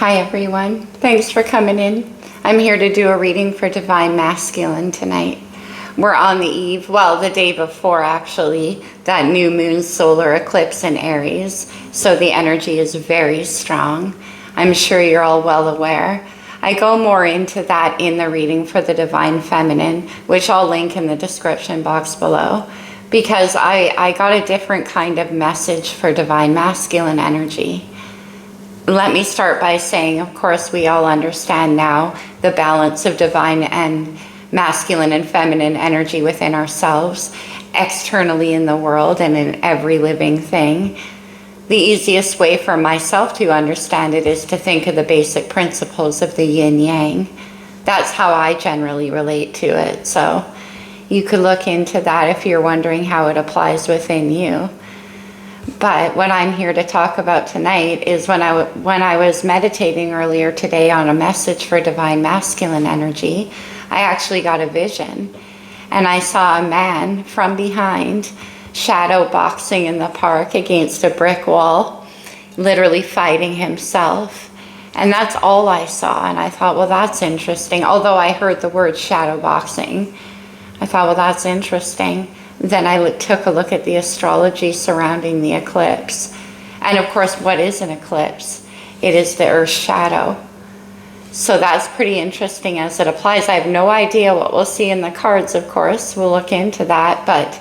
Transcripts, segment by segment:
Hi everyone, thanks for coming in. I'm here to do a reading for Divine Masculine tonight. We're on the eve, well, the day before actually, that new moon solar eclipse in Aries, so the energy is very strong. I'm sure you're all well aware. I go more into that in the reading for the Divine Feminine, which I'll link in the description box below, because I got a different kind of message for Divine Masculine energy. Let me start by saying, of course, we all understand now the balance of divine and masculine and feminine energy within ourselves, externally in the world and in every living thing. The easiest way for myself to understand it is to think of the basic principles of the yin-yang. That's how I generally relate to it. So you could look into that if you're wondering how it applies within you. But what I'm here to talk about tonight is when I was meditating earlier today on a message for Divine Masculine energy, I actually got a vision. And I saw a man from behind shadowboxing in the park against a brick wall, literally fighting himself. And that's all I saw. And I thought, well, that's interesting. Although I heard the word shadowboxing, I thought, well, that's interesting. Then I took a look at the astrology surrounding the eclipse. And of course, what is an eclipse? It is the Earth's shadow. So that's pretty interesting as it applies. I have no idea what we'll see in the cards, of course. We'll look into that. But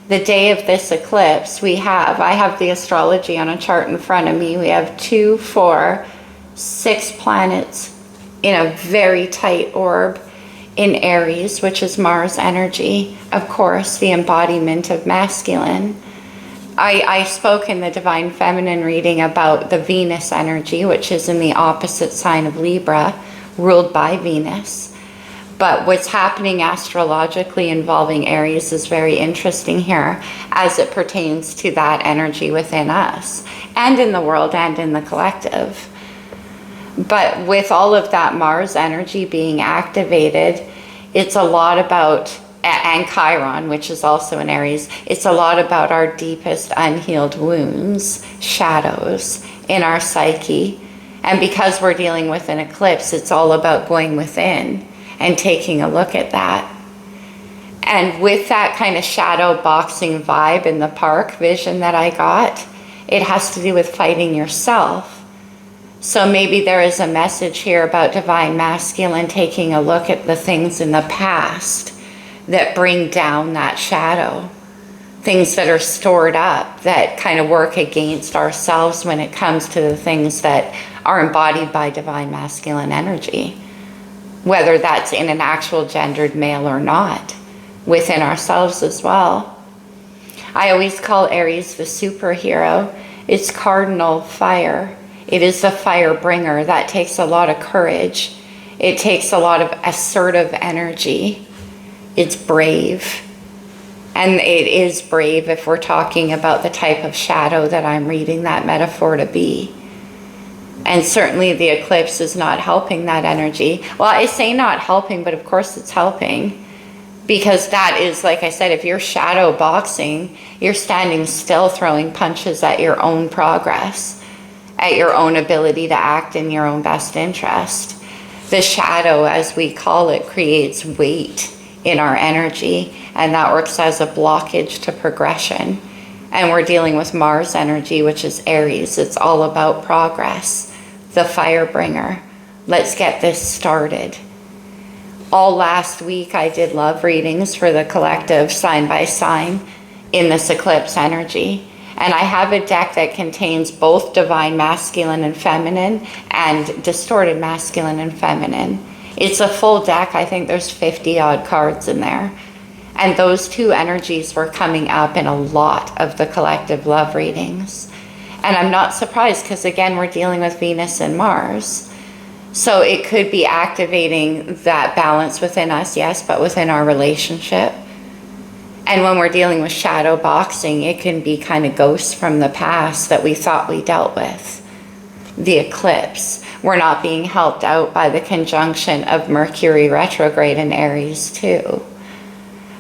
the day of this eclipse, I have the astrology on a chart in front of me. We have 2, 4, 6 planets in a very tight orb in Aries, which is Mars energy, of course, the embodiment of masculine. I spoke in the Divine Feminine reading about the Venus energy, which is in the opposite sign of Libra, ruled by Venus. But what's happening astrologically involving Aries is very interesting here as it pertains to that energy within us and in the world and in the collective. But with all of that Mars energy being activated, it's a lot about, and Chiron, which is also in Aries, it's a lot about our deepest unhealed wounds, shadows in our psyche. And because we're dealing with an eclipse, it's all about going within and taking a look at that. And with that kind of shadow boxing vibe in the park vision that I got, it has to do with fighting yourself. So maybe there is a message here about Divine Masculine taking a look at the things in the past that bring down that shadow. Things that are stored up that kind of work against ourselves when it comes to the things that are embodied by Divine Masculine energy. Whether that's in an actual gendered male or not, within ourselves as well. I always call Aries the superhero. It's cardinal fire. It is the fire bringer. That takes a lot of courage. It takes a lot of assertive energy. It's brave. And it is brave if we're talking about the type of shadow that I'm reading that metaphor to be. And certainly the eclipse is not helping that energy. Well, I say not helping, but of course it's helping. Because that is, like I said, if you're shadow boxing, you're standing still throwing punches at your own progress, at your own ability to act in your own best interest. The shadow, as we call it, creates weight in our energy, and that works as a blockage to progression. And we're dealing with Mars energy, which is Aries. It's all about progress, the fire bringer. Let's get this started. All last week, I did love readings for the collective sign by sign in this eclipse energy. And I have a deck that contains both Divine Masculine and Feminine and Distorted Masculine and Feminine. It's a full deck. I think there's 50 odd cards in there. And those two energies were coming up in a lot of the collective love readings. And I'm not surprised because, again, we're dealing with Venus and Mars. So it could be activating that balance within us, yes, but within our relationship. And when we're dealing with shadow boxing, it can be kind of ghosts from the past that we thought we dealt with. The eclipse. We're not being helped out by the conjunction of Mercury retrograde in Aries too.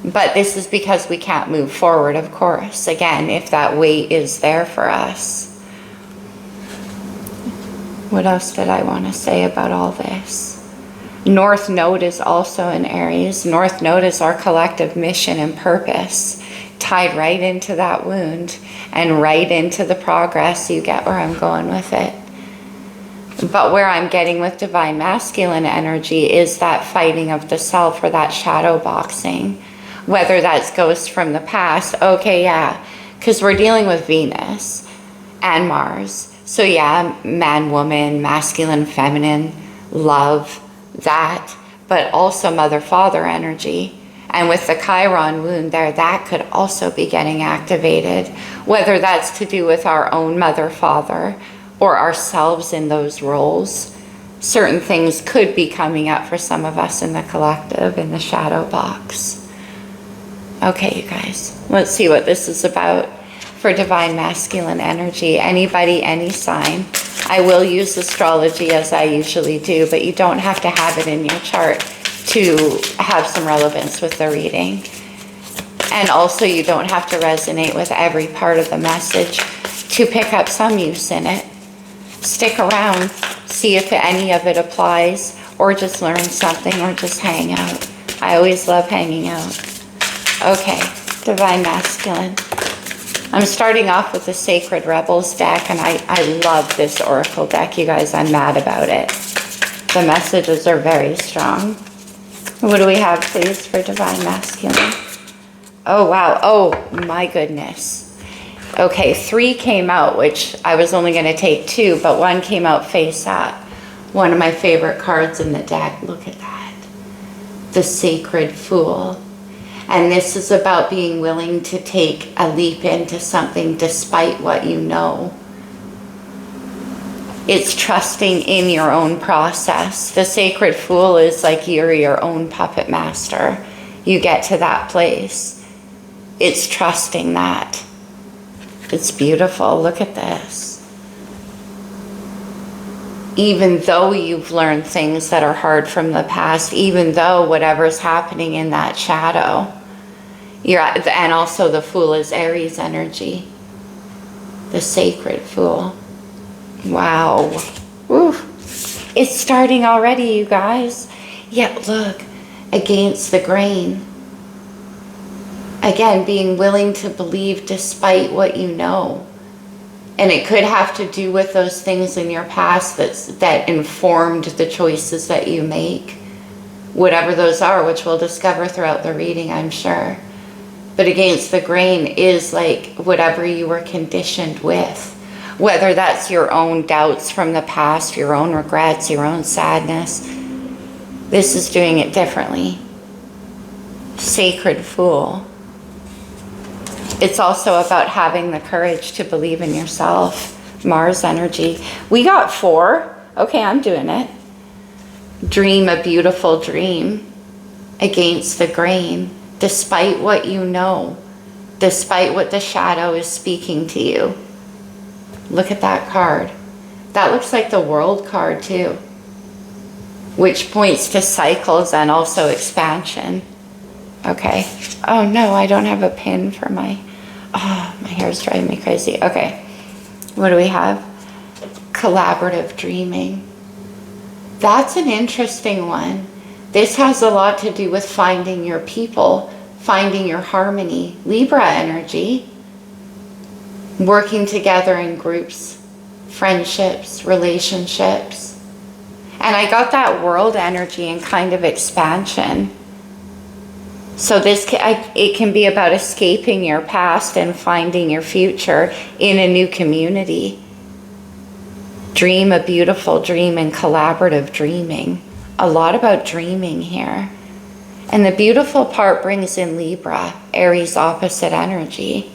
But this is because we can't move forward, of course. Again, if that weight is there for us. What else did I want to say about all this? North Node is also in Aries. North Node is our collective mission and purpose, tied right into that wound and right into the progress. You get where I'm going with it. But where I'm getting with divine masculine energy is that fighting of the self, or that shadow boxing. Whether that's ghosts from the past, okay, yeah, because we're dealing with Venus and Mars. So yeah, man, woman, masculine, feminine, love, that, but also mother, father energy. And with the Chiron wound there, that could also be getting activated, whether that's to do with our own mother, father, or ourselves in those roles. Certain things could be coming up for some of us in the collective, in the shadow box. Okay, you guys, let's see what this is about for divine masculine energy. Anybody, any sign. I will use astrology as I usually do, but you don't have to have it in your chart to have some relevance with the reading. And also you don't have to resonate with every part of the message to pick up some use in it. Stick around, see if any of it applies, or just learn something, or just hang out. I always love hanging out. Okay, divine masculine. I'm starting off with the Sacred Rebels deck, and I love this oracle deck, you guys. I'm mad about it. The messages are very strong. What do we have, please, for divine masculine? Oh, wow. Oh, my goodness. Okay, 3 came out, which I was only going to take 2, but 1 came out face up. One of my favorite cards in the deck. Look at that. The Sacred Fool. And this is about being willing to take a leap into something despite what you know. It's trusting in your own process. The Sacred Fool is like you're your own puppet master. You get to that place. It's trusting that. It's beautiful. Look at this. Even though you've learned things that are hard from the past, even though whatever's happening in that shadow, and also the Fool is Aries energy. The Sacred Fool. Wow. Woo. It's starting already, you guys. Yet look, against the grain. Again, being willing to believe despite what you know. And it could have to do with those things in your past that informed the choices that you make. Whatever those are, which we'll discover throughout the reading, I'm sure. But against the grain is like whatever you were conditioned with. Whether that's your own doubts from the past, your own regrets, your own sadness. This is doing it differently. Sacred Fool. It's also about having the courage to believe in yourself. Mars energy. We got 4. Okay, I'm doing it. Dream a beautiful dream against the grain. Despite what you know, despite what the shadow is speaking to you. Look at that card. That looks like the World card too, which points to cycles and also expansion. Okay. Oh no, I don't have a pin for my hair's driving me crazy. Okay. What do we have? Collaborative dreaming. That's an interesting one. This has a lot to do with finding your people, finding your harmony. Libra energy. Working together in groups, friendships, relationships. And I got that World energy and kind of expansion. So it can be about escaping your past and finding your future in a new community. Dream a beautiful dream and collaborative dreaming. A lot about dreaming here. And the beautiful part brings in Libra, Aries opposite energy.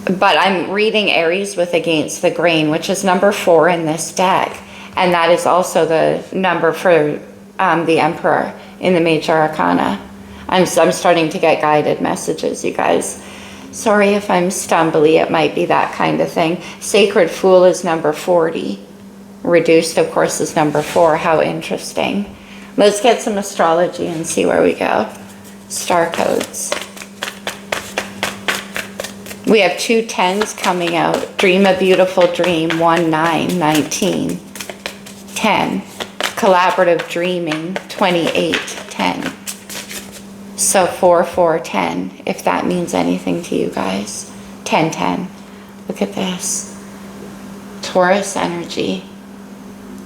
But I'm reading Aries with against the grain, which is number 4 in this deck. And that is also the number for the Emperor in the Major Arcana. I'm starting to get guided messages, you guys. Sorry if I'm stumbly, it might be that kind of thing. Sacred Fool is number 40. Reduced, of course, is number 4. How interesting. Let's get some astrology and see where we go. Star codes. We have 2 10s coming out. Dream a beautiful dream, 1 9 19 10. Collaborative dreaming, 28 10. So 4 4 10, if that means anything to you guys. 10 10. Look at this. Taurus energy.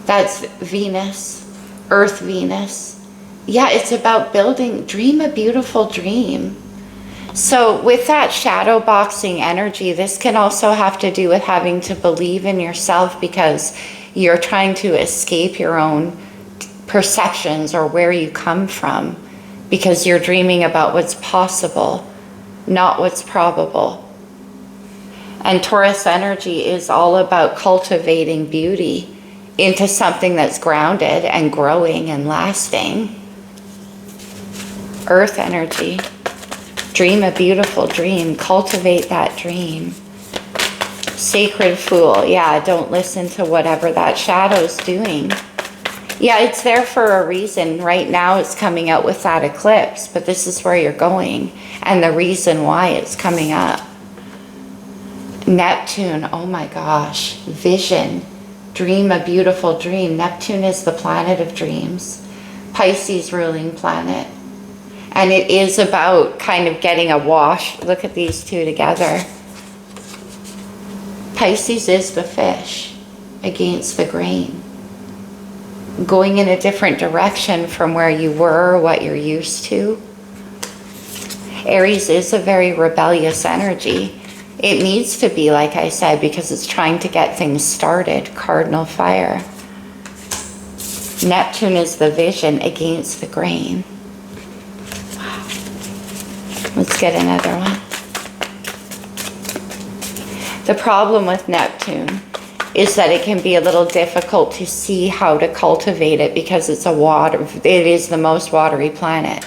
That's Venus, Earth Venus. Yeah, it's about building, dream a beautiful dream. So with that shadow boxing energy, this can also have to do with having to believe in yourself because you're trying to escape your own perceptions or where you come from because you're dreaming about what's possible, not what's probable. And Taurus energy is all about cultivating beauty into something that's grounded and growing and lasting. Earth energy. Dream a beautiful dream. Cultivate that dream. Sacred Fool. Yeah, don't listen to whatever that shadow's doing. Yeah, it's there for a reason. Right now it's coming out with that eclipse, but this is where you're going and the reason why it's coming up. Neptune, oh my gosh, vision. Dream a beautiful dream. Neptune is the planet of dreams. Pisces ruling planet. And it is about kind of getting a wash. Look at these two together. Pisces is the fish against the grain. Going in a different direction from where you were, what you're used to. Aries is a very rebellious energy. It needs to be, like I said, because it's trying to get things started. Cardinal fire. Neptune is the vision against the grain. Wow. Let's get another one. The problem with Neptune is that it can be a little difficult to see how to cultivate it because it's it is the most watery planet.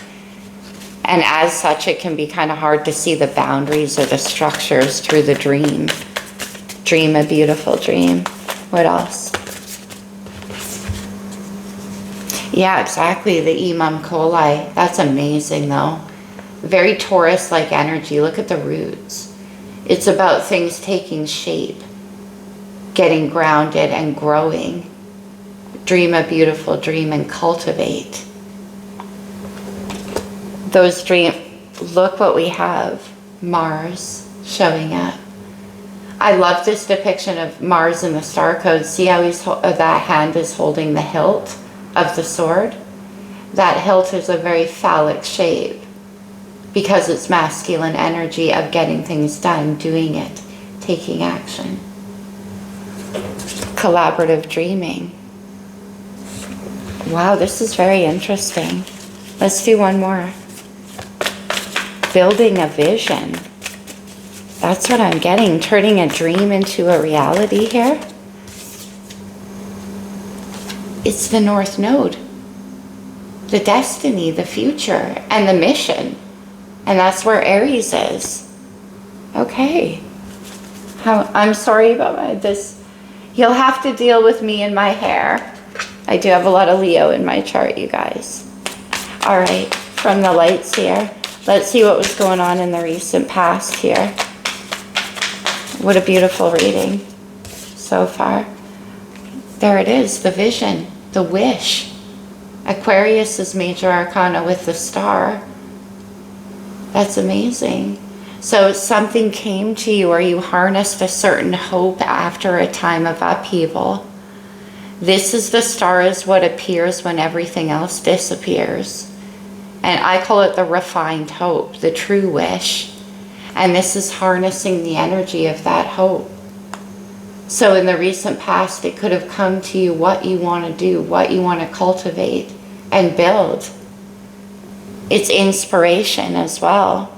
And as such, it can be kind of hard to see the boundaries or the structures through the dream. Dream a beautiful dream. What else? Yeah, exactly. The Imam Coli. That's amazing, though. Very Taurus-like energy. Look at the roots. It's about things taking shape, getting grounded and growing. Dream a beautiful dream and cultivate. Those dreams, look what we have. Mars showing up. I love this depiction of Mars in the star code. See how that hand is holding the hilt of the sword? That hilt is a very phallic shape because it's masculine energy of getting things done, doing it, taking action. Collaborative dreaming. Wow, this is very interesting. Let's do one more. Building a vision. That's what I'm getting. Turning a dream into a reality here. It's the North Node. The destiny, the future, and the mission. And that's where Aries is. Okay. I'm sorry about this. You'll have to deal with me and my hair. I do have a lot of Leo in my chart, you guys. All right, from the lights here. Let's see what was going on in the recent past here. What a beautiful reading so far. There it is, the vision, the wish. Aquarius is major arcana with the star. That's amazing. So something came to you or you harnessed a certain hope after a time of upheaval. This is the star is what appears when everything else disappears. And I call it the refined hope, the true wish. And this is harnessing the energy of that hope. So in the recent past, it could have come to you what you want to do, what you want to cultivate and build. It's inspiration as well.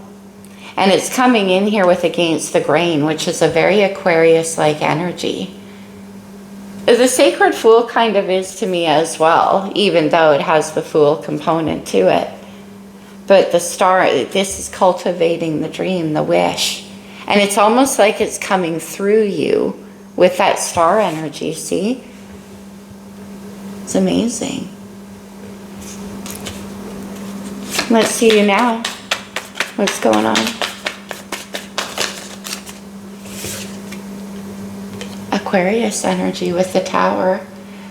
And it's coming in here with against the grain, which is a very Aquarius-like energy. The Sacred Fool kind of is to me as well, even though it has the Fool component to it. But the star, this is cultivating the dream, the wish. And it's almost like it's coming through you with that star energy, see? It's amazing. Let's see you now. What's going on? Aquarius energy with the Tower.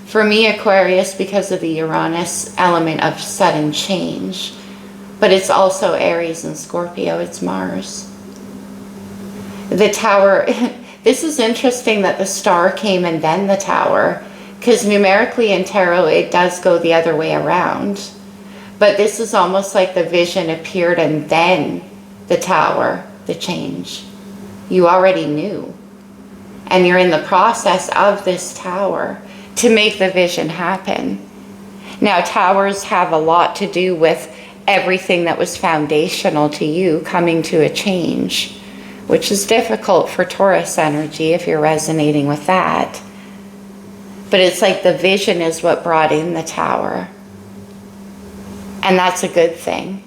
For me, Aquarius, because of the Uranus element of sudden change. But it's also Aries and Scorpio, it's Mars. The Tower, this is interesting that the Star came and then the Tower, because numerically in tarot, it does go the other way around. But this is almost like the vision appeared and then the Tower, the change. You already knew. And you're in the process of this Tower to make the vision happen. Now, Towers have a lot to do with everything that was foundational to you coming to a change, which is difficult for Taurus energy if you're resonating with that. But it's like the vision is what brought in the Tower. And that's a good thing.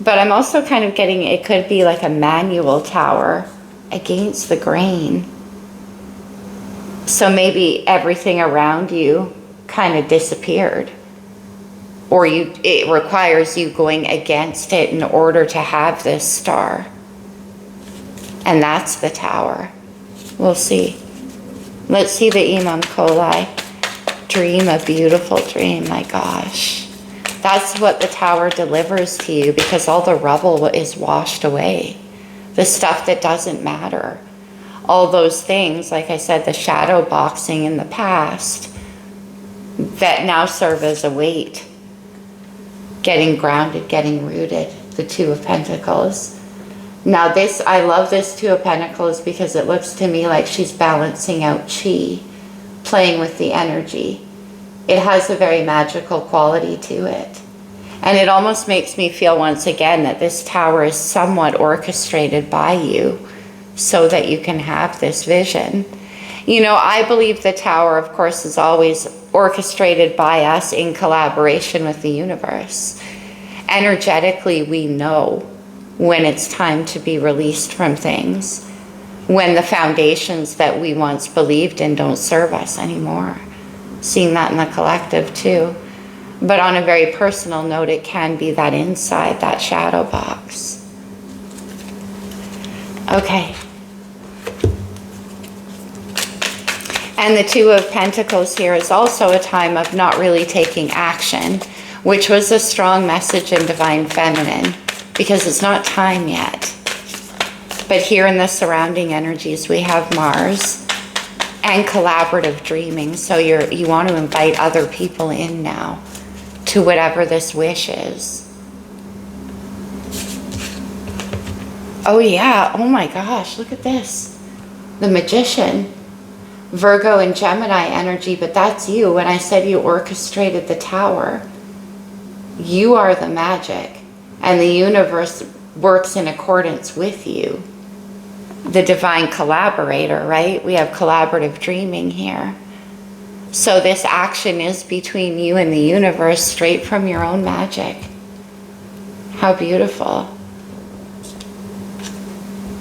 But I'm also kind of getting, it could be like a manual Tower against the grain. So maybe everything around you kind of disappeared. Or it requires you going against it in order to have this star. And that's the Tower. We'll see. Let's see the Imam Kolai. Dream a beautiful dream, my gosh. That's what the Tower delivers to you, because all the rubble is washed away. The stuff that doesn't matter. All those things, like I said, the shadow boxing in the past, that now serve as a weight. Getting grounded, getting rooted. The Two of Pentacles. Now this, I love this Two of Pentacles because it looks to me like she's balancing out chi, playing with the energy. It has a very magical quality to it. And it almost makes me feel once again that this Tower is somewhat orchestrated by you so that you can have this vision. You know, I believe the Tower, of course, is always orchestrated by us in collaboration with the universe. Energetically, we know when it's time to be released from things, when the foundations that we once believed in don't serve us anymore. Seeing that in the collective too. But on a very personal note, it can be that inside, that shadow box. Okay. And the Two of Pentacles here is also a time of not really taking action, which was a strong message in Divine Feminine, because it's not time yet. But here in the surrounding energies, we have Mars and collaborative dreaming. So you want to invite other people in now to whatever this wish is. Oh yeah, oh my gosh, look at this. The Magician. Virgo and Gemini energy, but that's you. When I said you orchestrated the Tower, you are the magic, and the universe works in accordance with you. The divine collaborator, right? We have collaborative dreaming here. So this action is between you and the universe, straight from your own magic. How beautiful.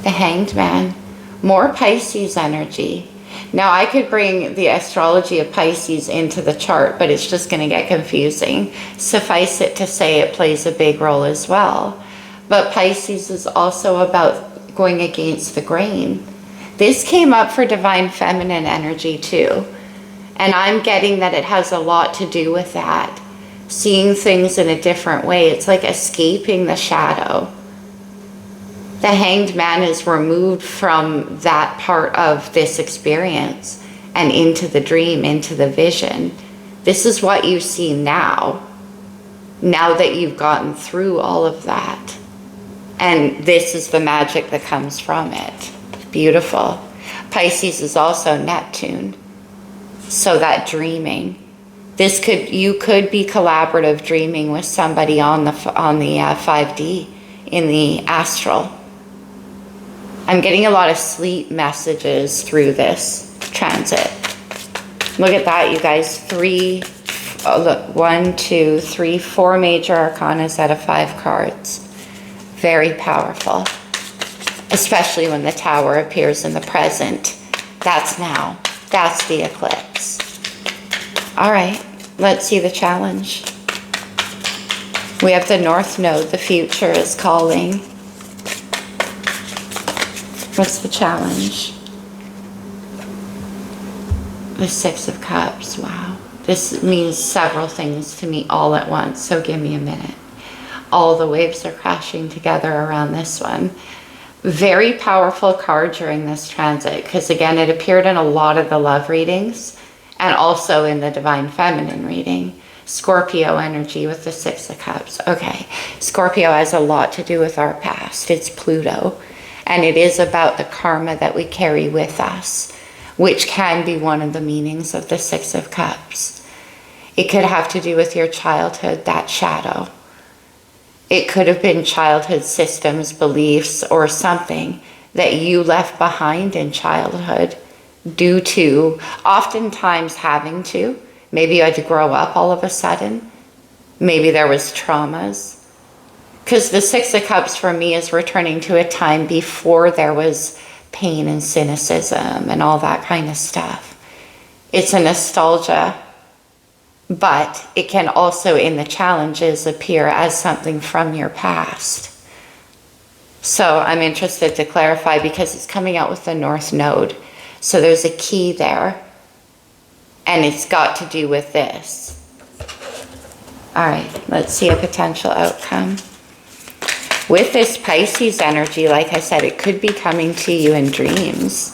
The Hanged Man. More Pisces energy. Now, I could bring the astrology of Pisces into the chart, but it's just going to get confusing. Suffice it to say it plays a big role as well. But Pisces is also about going against the grain. This came up for Divine Feminine energy too. And I'm getting that it has a lot to do with that. Seeing things in a different way. It's like escaping the shadow. The Hanged Man is removed from that part of this experience and into the dream, into the vision. This is what you see now that you've gotten through all of that. And this is the magic that comes from it. Beautiful. Pisces is also Neptune. So that dreaming. You could be collaborative dreaming with somebody on the 5D in the astral. I'm getting a lot of sleep messages through this transit. Look at that, you guys. 1, 2, 3, 4 major arcanas out of 5 cards. Very powerful. Especially when the Tower appears in the present. That's now. That's the eclipse. All right, let's see the challenge. We have the North Node. The future is calling. What's the challenge? The Six of Cups, wow. This means several things to me all at once, so give me a minute. All the waves are crashing together around this one. Very powerful card during this transit, because again, it appeared in a lot of the love readings and also in the Divine Feminine reading. Scorpio energy with the Six of Cups. Okay, Scorpio has a lot to do with our past. It's Pluto, and it is about the karma that we carry with us, which can be one of the meanings of the Six of Cups. It could have to do with your childhood, that shadow. It could have been childhood systems, beliefs, or something that you left behind in childhood due to oftentimes having to. Maybe you had to grow up all of a sudden. Maybe there was traumas. Because the Six of Cups for me is returning to a time before there was pain and cynicism and all that kind of stuff. It's a nostalgia, but it can also in the challenges appear as something from your past. So I'm interested to clarify because it's coming out with the North Node. So there's a key there, and it's got to do with this. All right, let's see a potential outcome. With this Pisces energy, like I said, it could be coming to you in dreams.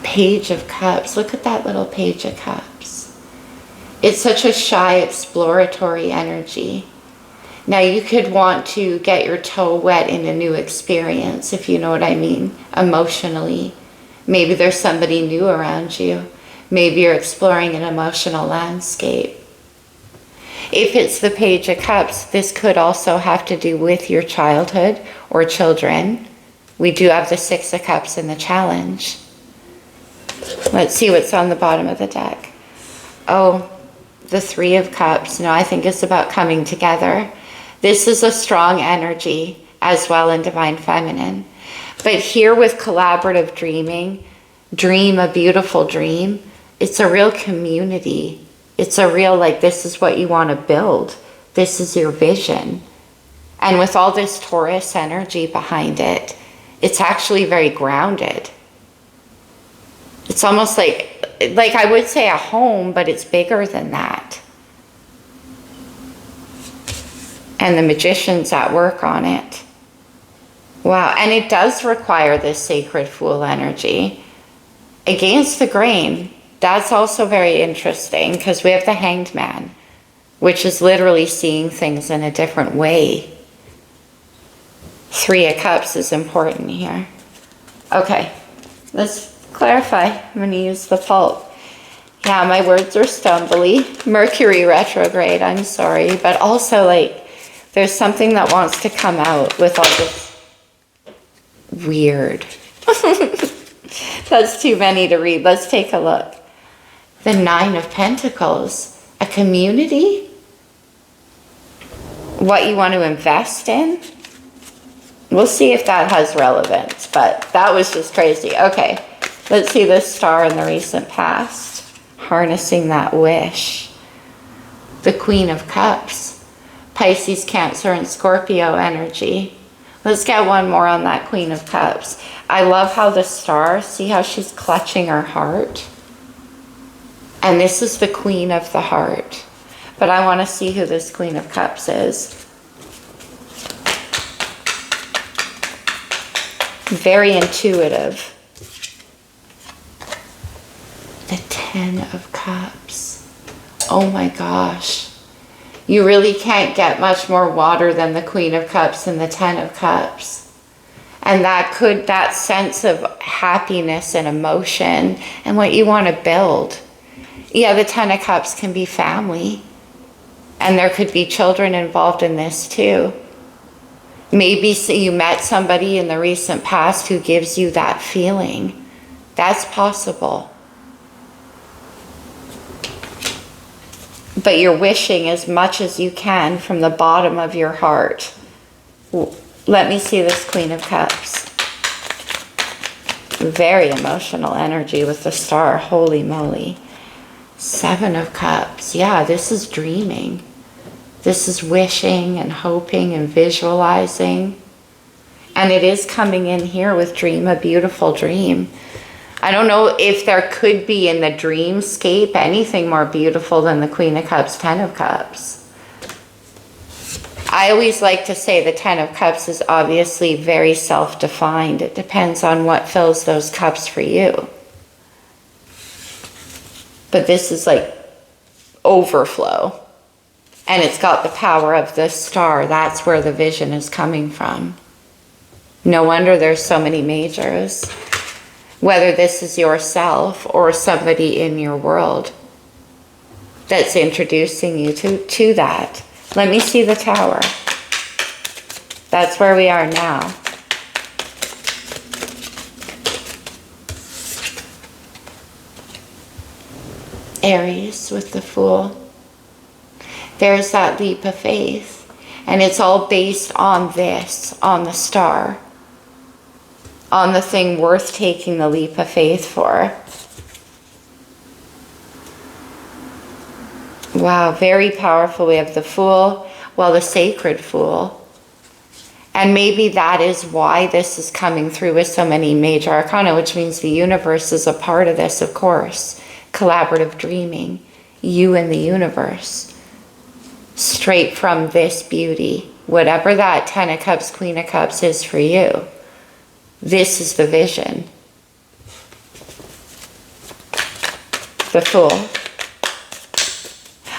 Page of Cups. Look at that little Page of Cups. It's such a shy, exploratory energy. Now, you could want to get your toe wet in a new experience, if you know what I mean, emotionally. Maybe there's somebody new around you. Maybe you're exploring an emotional landscape. If it's the Page of Cups, this could also have to do with your childhood or children. We do have the Six of Cups in the challenge. Let's see what's on the bottom of the deck. Oh, the Three of Cups. No, I think it's about coming together. This is a strong energy as well in Divine Feminine. But here with collaborative dreaming, dream a beautiful dream. It's a real community. It's a real, like, this is what you want to build. This is your vision. And with all this Taurus energy behind it, it's actually very grounded. It's almost like I would say a home, but it's bigger than that. And the Magician's at work on it. Wow, and it does require this Sacred Fool energy. Against the grain. That's also very interesting because we have the Hanged Man, which is literally seeing things in a different way. Three of Cups is important here. Okay, let's clarify. I'm going to use the pulp. Yeah, my words are stumbly. Mercury retrograde, I'm sorry. But also, like, there's something that wants to come out with all this weird. That's too many to read. Let's take a look. The Nine of Pentacles, a community, what you want to invest in. We'll see if that has relevance, but that was just crazy. Okay, let's see this star in the recent past, harnessing that wish. The Queen of Cups, Pisces, Cancer, and Scorpio energy. Let's get one more on that Queen of Cups. I love how the star, see how she's clutching her heart? And this is the Queen of the Heart. But I want to see who this Queen of Cups is. Very intuitive. The Ten of Cups. Oh my gosh. You really can't get much more water than the Queen of Cups and the Ten of Cups. And that sense of happiness and emotion and what you want to build. Yeah, the Ten of Cups can be family. And there could be children involved in this too. Maybe you met somebody in the recent past who gives you that feeling. That's possible. But you're wishing as much as you can from the bottom of your heart. Let me see this Queen of Cups. Very emotional energy with the star. Holy moly. Seven of Cups. Yeah, this is dreaming. This is wishing and hoping and visualizing. And it is coming in here with dream a beautiful dream. I don't know if there could be in the dreamscape anything more beautiful than the Queen of Cups, Ten of Cups. I always like to say the Ten of Cups is obviously very self-defined. It depends on what fills those cups for you. But this is like overflow. And it's got the power of the star. That's where the vision is coming from. No wonder there's so many majors. Whether this is yourself or somebody in your world that's introducing you to that. Let me see the tower. That's where we are now. Aries with the Fool. There's that leap of faith. And it's all based on this, on the star. On the thing worth taking the leap of faith for. Wow, very powerful. We have the Fool, well, the Sacred Fool. And maybe that is why this is coming through with so many major arcana, which means the universe is a part of this, of course. Collaborative dreaming. You and the universe. Straight from this beauty. Whatever that Ten of Cups, Queen of Cups is for you. This is the vision. The Fool.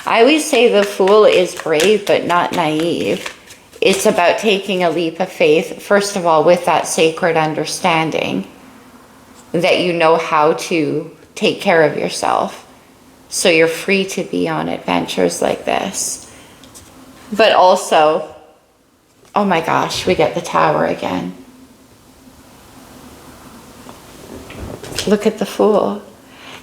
I always say the Fool is brave but not naive. It's about taking a leap of faith, first of all, with that sacred understanding that you know how to take care of yourself. So you're free to be on adventures like this. But also, oh my gosh, we get the Tower again. Look at the Fool.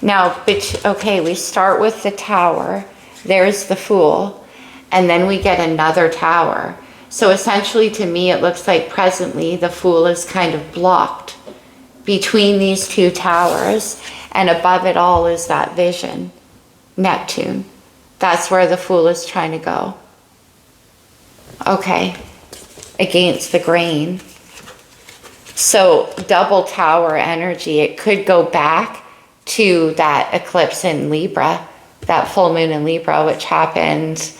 Now, okay, we start with the Tower. There's the Fool. And then we get another Tower. So essentially, to me, it looks like presently the Fool is kind of blocked between these two towers. And above it all is that vision, Neptune. That's where the Fool is trying to go. Okay, against the grain. So double Tower energy, it could go back to that eclipse in Libra, that full moon in Libra, which happened,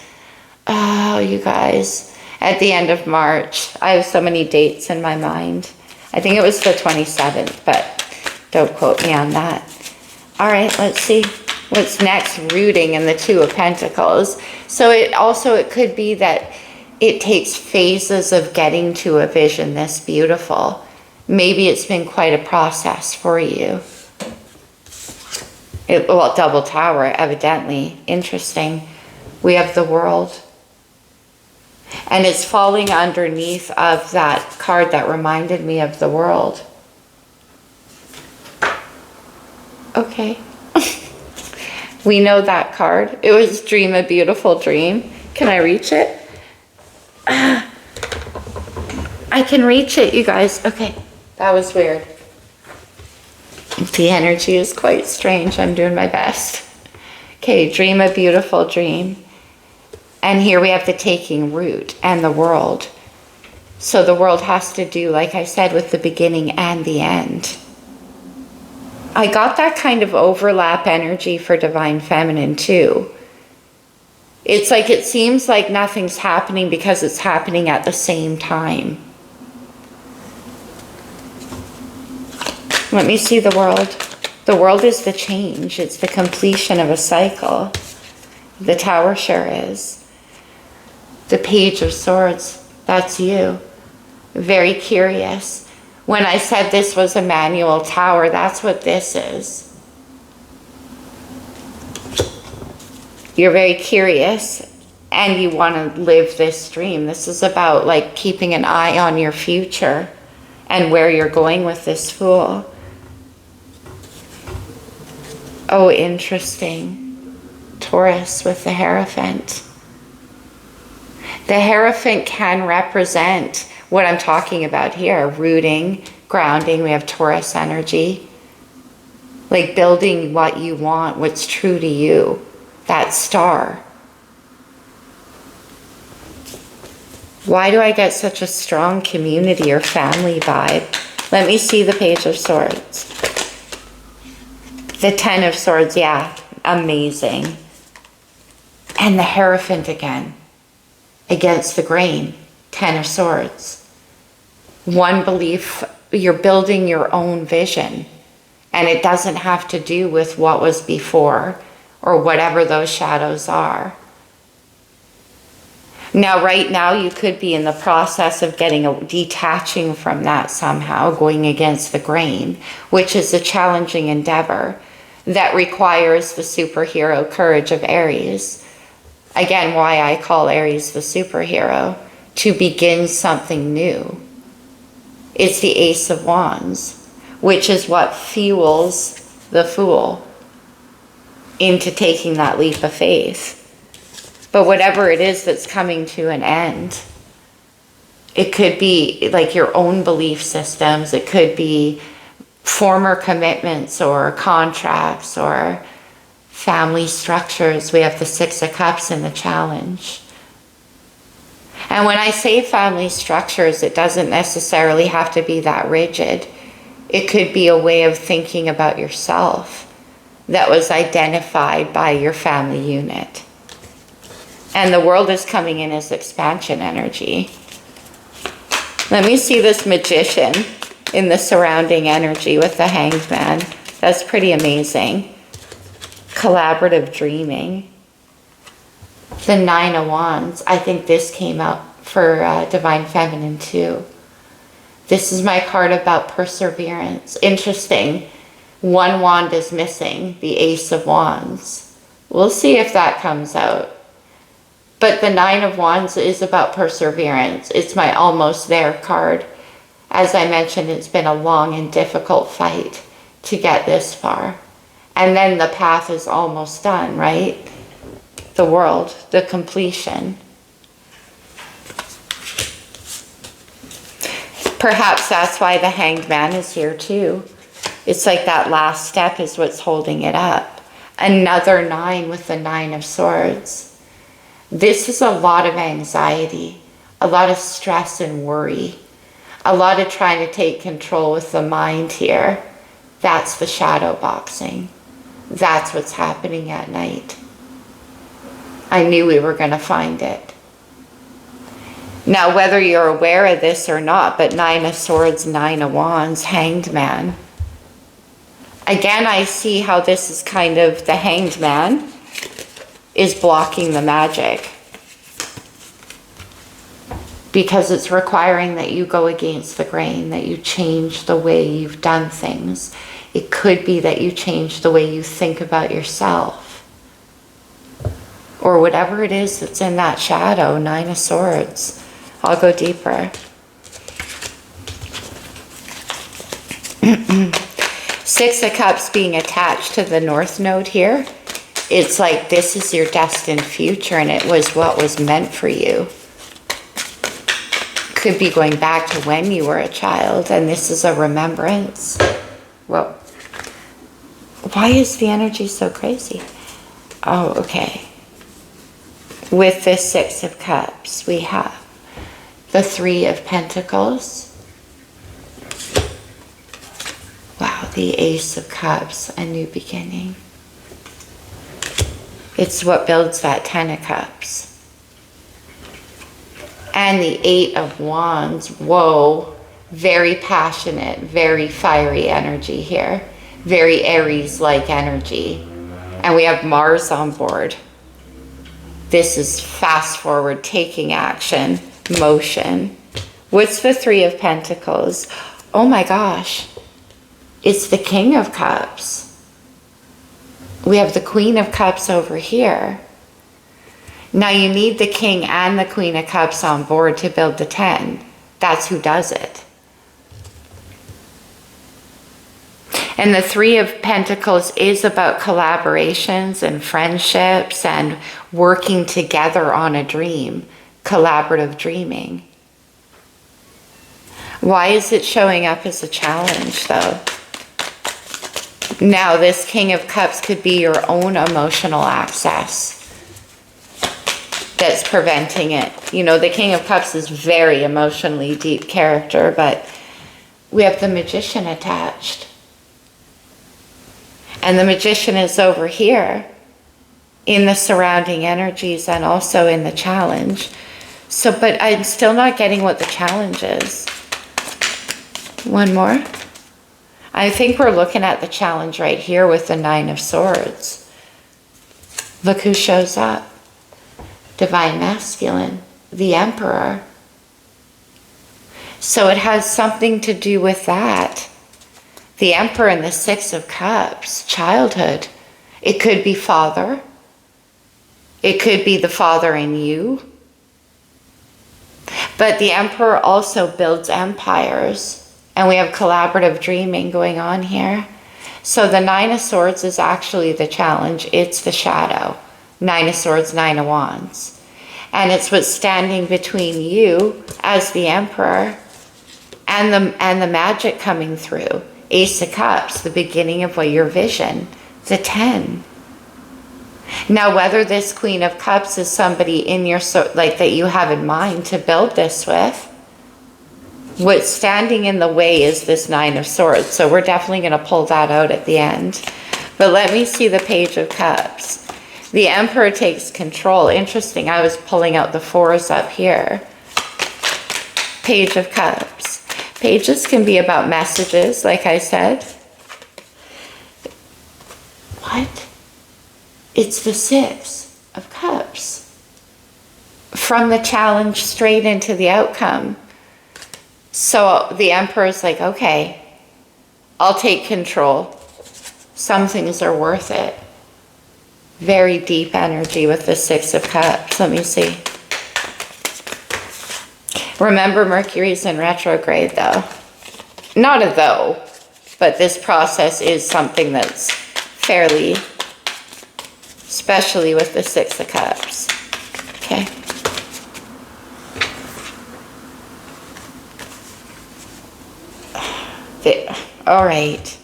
oh, you guys, at the end of March. I have so many dates in my mind. I think it was the 27th, but don't quote me on that. All right, let's see what's next. Rooting in the Two of Pentacles. So it could be that it takes phases of getting to a vision this beautiful. Maybe it's been quite a process for you. Well, double Tower, evidently. Interesting. We have the World. And it's falling underneath of that card that reminded me of the World. Okay. We know that card. It was Dream a Beautiful Dream. Can I reach it? I can reach it, you guys. Okay. That was weird. The energy is quite strange. I'm doing my best. Okay, Dream a Beautiful Dream. And here we have the taking root and the World. So the World has to do, like I said, with the beginning and the end. I got that kind of overlap energy for Divine Feminine too. It's like it seems like nothing's happening because it's happening at the same time. Let me see the World. The World is the change. It's the completion of a cycle. The Tower sure is. The Page of Swords, that's you. Very curious. When I said this was a manual tower, that's what this is. You're very curious and you want to live this dream. This is about like keeping an eye on your future and where you're going with this Fool. Oh, interesting. Taurus with the Hierophant. The Hierophant can represent what I'm talking about here. Rooting, grounding. We have Taurus energy. Like building what you want, what's true to you. That star. Why do I get such a strong community or family vibe? Let me see the Page of Swords. The Ten of Swords, yeah, amazing. And the Hierophant again, against the grain, Ten of Swords. One belief, you're building your own vision, and it doesn't have to do with what was before or whatever those shadows are. Now, right now, you could be in the process of detaching from that somehow, going against the grain, which is a challenging endeavor that requires the superhero courage of Aries. Again, why I call Aries the superhero, to begin something new. It's the Ace of Wands, which is what fuels the Fool into taking that leap of faith. But whatever it is that's coming to an end, it could be like your own belief systems, it could be former commitments or contracts or family structures. We have the Six of Cups in the challenge. And when I say family structures, it doesn't necessarily have to be that rigid. It could be a way of thinking about yourself that was identified by your family unit. And the world is coming in as expansion energy. Let me see this Magician in the surrounding energy with the Hanged Man. That's pretty amazing. Collaborative dreaming. The Nine of Wands. I think this came out for Divine Feminine too. This is my card about perseverance. Interesting. One wand is missing, the Ace of Wands. We'll see if that comes out. But the Nine of Wands is about perseverance. It's my almost there card. As I mentioned, it's been a long and difficult fight to get this far. And then the path is almost done, right? The world, the completion. Perhaps that's why the Hanged Man is here too. It's like that last step is what's holding it up. Another 9 with the Nine of Swords. This is a lot of anxiety, a lot of stress and worry, a lot of trying to take control with the mind here. That's the shadowboxing. That's what's happening at night. I knew we were going to find it. Now, whether you're aware of this or not, but Nine of Swords, Nine of Wands, Hanged Man. Again, I see how this is kind of the Hanged Man is blocking the magic, because it's requiring that you go against the grain, that you change the way you've done things. It could be that you change the way you think about yourself, or whatever it is that's in that shadow. Nine of Swords. I'll go deeper. Six of Cups being attached to the North Node here. It's like this is your destined future, and it was what was meant for you. Could be going back to when you were a child, and this is a remembrance. Whoa. Why is the energy so crazy? Oh, okay. With this Six of Cups, we have the Three of Pentacles. Wow, the Ace of Cups, a new beginning. It's what builds that Ten of Cups. And the Eight of Wands. Whoa, very passionate, very fiery energy here. Very Aries-like energy. And we have Mars on board. This is fast forward, taking action, motion. What's the Three of Pentacles? Oh my gosh. It's the King of Cups. We have the Queen of Cups over here. Now you need the King and the Queen of Cups on board to build the 10. That's who does it. And the Three of Pentacles is about collaborations and friendships and working together on a dream, collaborative dreaming. Why is it showing up as a challenge though? Now this King of Cups could be your own emotional access that's preventing it. You know, the King of Cups is very emotionally deep character, but we have the Magician attached. And the Magician is over here in the surrounding energies and also in the challenge. So, but I'm still not getting what the challenge is. One more. I think we're looking at the challenge right here with the Nine of Swords. Look who shows up. Divine Masculine, the Emperor. So it has something to do with that. The Emperor and the Six of Cups, childhood. It could be father. It could be the father in you. But the Emperor also builds empires. And we have collaborative dreaming going on here. So the Nine of Swords is actually the challenge. It's the shadow. Nine of Swords, Nine of Wands. And it's what's standing between you as the Emperor and the magic coming through. Ace of Cups, the beginning of what your vision. The 10. Now, whether this Queen of Cups is somebody in your, like that you have in mind to build this with, what's standing in the way is this Nine of Swords. So we're definitely going to pull that out at the end. But let me see the Page of Cups. The Emperor takes control. Interesting. I was pulling out the fours up here. Page of Cups. Pages can be about messages, like I said. What? It's the Six of Cups. From the challenge straight into the outcome. So the Emperor's like, okay, I'll take control. Some things are worth it. Very deep energy with the Six of Cups. Let me see. Remember, Mercury's in retrograde, though. Not a though, but this process is something that's fairly, especially with the Six of Cups. Okay. All right.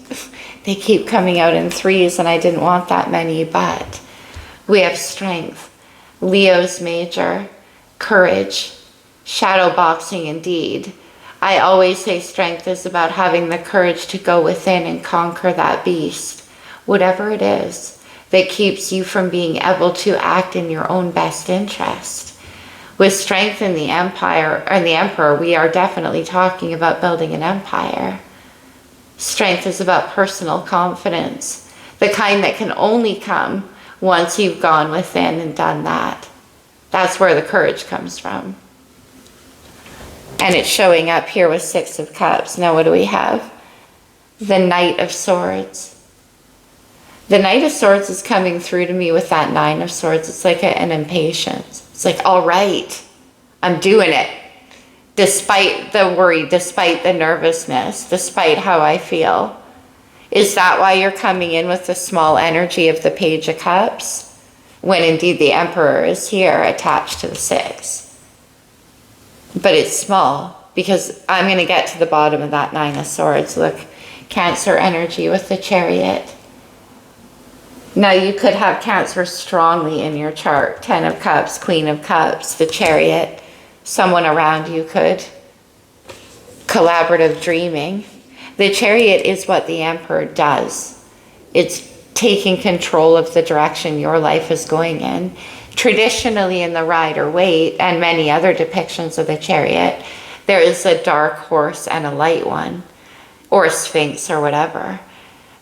They keep coming out in threes, and I didn't want that many, but we have strength. Leo's major, courage, shadowboxing indeed. I always say strength is about having the courage to go within and conquer that beast, whatever it is that keeps you from being able to act in your own best interest. With strength in the Empire and the Emperor, we are definitely talking about building an empire. Strength is about personal confidence, the kind that can only come once you've gone within and done that. That's where the courage comes from. And it's showing up here with Six of Cups. Now what do we have? The Knight of Swords. The Knight of Swords is coming through to me with that Nine of Swords. It's like an impatience. It's like, all right, I'm doing it. Despite the worry, despite the nervousness, despite how I feel. Is that why you're coming in with the small energy of the Page of Cups? When indeed the Emperor is here attached to the Six. But it's small because I'm going to get to the bottom of that Nine of Swords. Look, Cancer energy with the Chariot. Now you could have Cancer strongly in your chart. 10 of Cups, Queen of Cups, the Chariot. Someone around you could. Collaborative dreaming. The Chariot is what the Emperor does. It's taking control of the direction your life is going in. Traditionally in the Rider-Waite and many other depictions of the Chariot, there is a dark horse and a light one, or a Sphinx or whatever.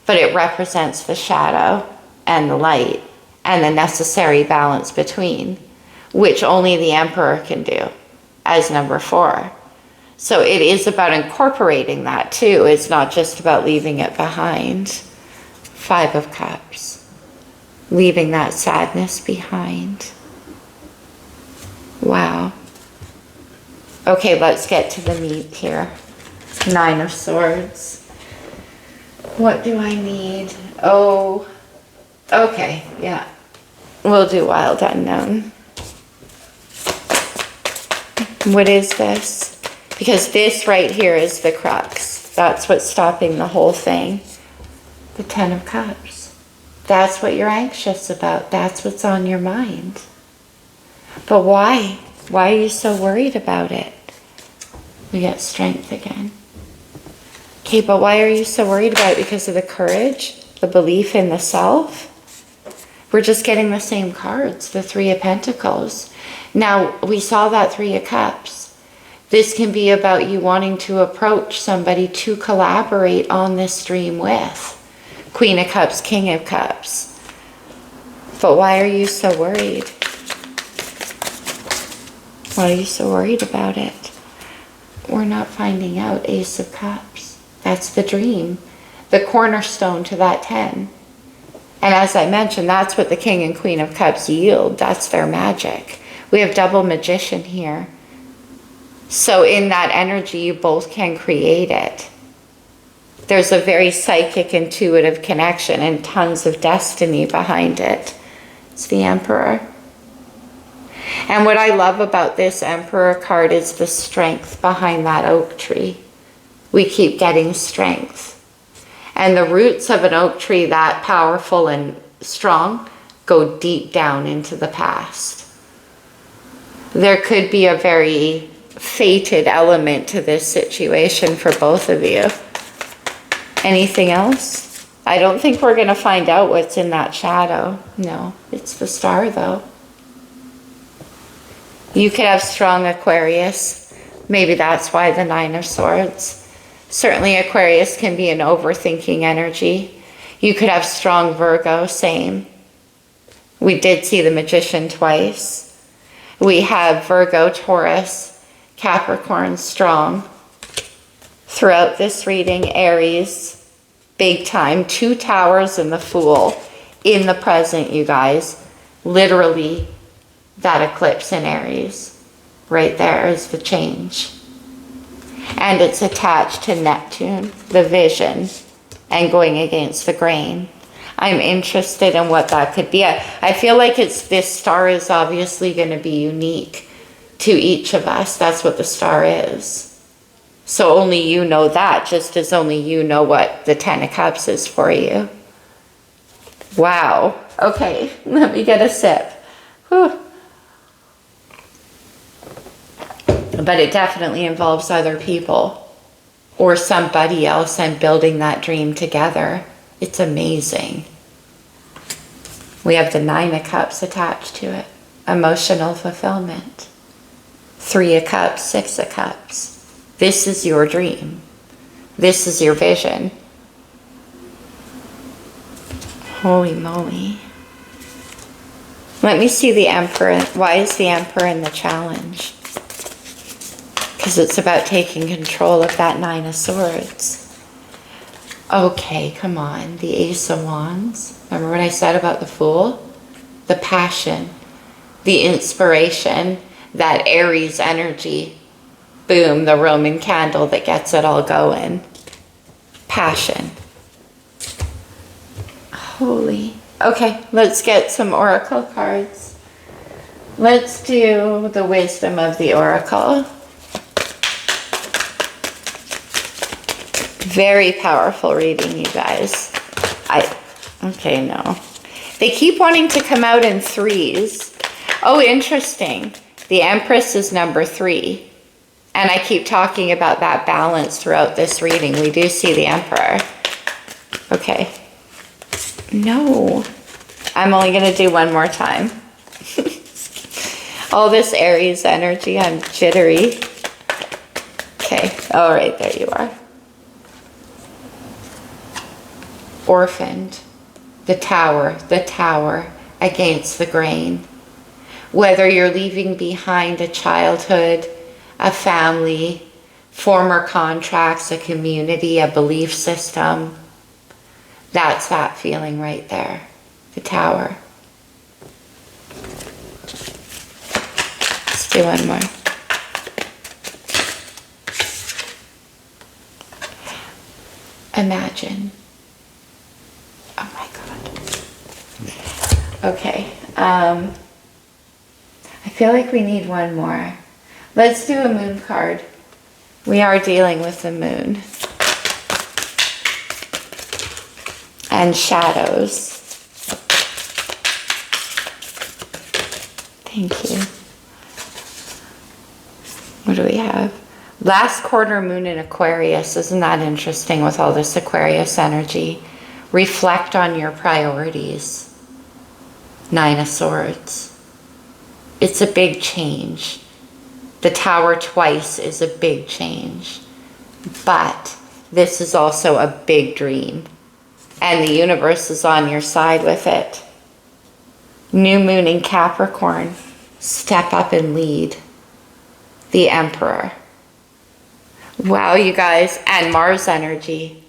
But it represents the shadow and the light and the necessary balance between, which only the Emperor can do as number 4. So it is about incorporating that too. It's not just about leaving it behind. 5 of Cups. Leaving that sadness behind. Wow. Okay, let's get to the meat here. 9 of Swords. What do I need? Oh, okay, yeah. We'll do Wild Unknown. What is this? Because this right here is the crux. That's what's stopping the whole thing. The 10 of Cups. That's what you're anxious about. That's what's on your mind. But why? Why are you so worried about it? We get strength again. Okay, but why are you so worried about it? Because of the courage? the belief in the self, we're just getting the same cards, the Three of Pentacles. Now, we saw that Three of Cups. This can be about you wanting to approach somebody to collaborate on this dream with. Queen of Cups, King of Cups. But why are you so worried? Why are you so worried about it? We're not finding out. Ace of Cups. That's the dream. The cornerstone to that 10. And as I mentioned, that's what the King and Queen of Cups yield. That's their magic. We have double Magician here. So in that energy, you both can create it. There's a very psychic, intuitive connection and tons of destiny behind it. It's the Emperor. And what I love about this Emperor card is the strength behind that oak tree. We keep getting strength. And the roots of an oak tree that powerful and strong go deep down into the past. There could be a very fated element to this situation for both of you. Anything else? I don't think we're going to find out what's in that shadow. No, it's the star though. You could have strong Aquarius. Maybe that's why the Nine of Swords. Certainly Aquarius can be an overthinking energy. You could have strong Virgo, same. We did see the Magician twice. We have Virgo, Taurus, Capricorn strong. Throughout this reading, Aries, big time. 2 Towers and the Fool in the present, you guys. Literally, that eclipse in Aries. Right there is the change. And it's attached to Neptune, the vision, and going against the grain. I'm interested in what that could be. I feel like this star is obviously going to be unique to each of us. That's what the star is. So only you know that, just as only you know what the Ten of Cups is for you. Wow. Okay, let me get a sip. Whew. But it definitely involves other people or somebody else and building that dream together. It's amazing. We have the Nine of Cups attached to it. Emotional fulfillment. 3 of Cups, 6 of Cups. This is your dream. This is your vision. Holy moly. Let me see the Emperor. Why is the Emperor in the challenge? Because it's about taking control of that Nine of Swords. Okay, come on. The Ace of Wands. Remember what I said about the Fool? The passion, the inspiration, that Aries energy. Boom, the Roman candle that gets it all going. Passion. Holy. Okay, let's get some oracle cards. Let's do the wisdom of the oracle. Very powerful reading, you guys. Okay, no. They keep wanting to come out in 3s. Oh, interesting. The Empress is number 3. And I keep talking about that balance throughout this reading. We do see the Emperor. Okay. No. I'm only going to do one more time. All this Aries energy, I'm jittery. Okay. All right, there you are. Orphaned. The tower against the grain. Whether you're leaving behind a childhood, a family, former contracts, a community, a belief system, that's that feeling right there. The Tower. Let's do one more. Imagine. Oh my God. Okay. I feel like we need one more. Let's do a moon card. We are dealing with the moon. And shadows. Thank you. What do we have? Last quarter moon in Aquarius. Isn't that interesting with all this Aquarius energy? Reflect on your priorities. Nine of Swords. It's a big change. The Tower twice is a big change. But this is also a big dream. And the universe is on your side with it. New moon in Capricorn. Step up and lead. The Emperor. Wow, you guys. And Mars energy.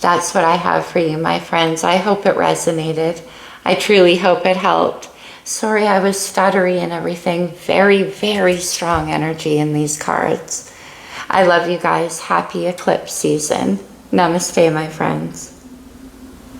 That's what I have for you, my friends. I hope it resonated. I truly hope it helped. Sorry I was stuttery and everything. Very, very strong energy in these cards. I love you guys. Happy eclipse season. Namaste, my friends.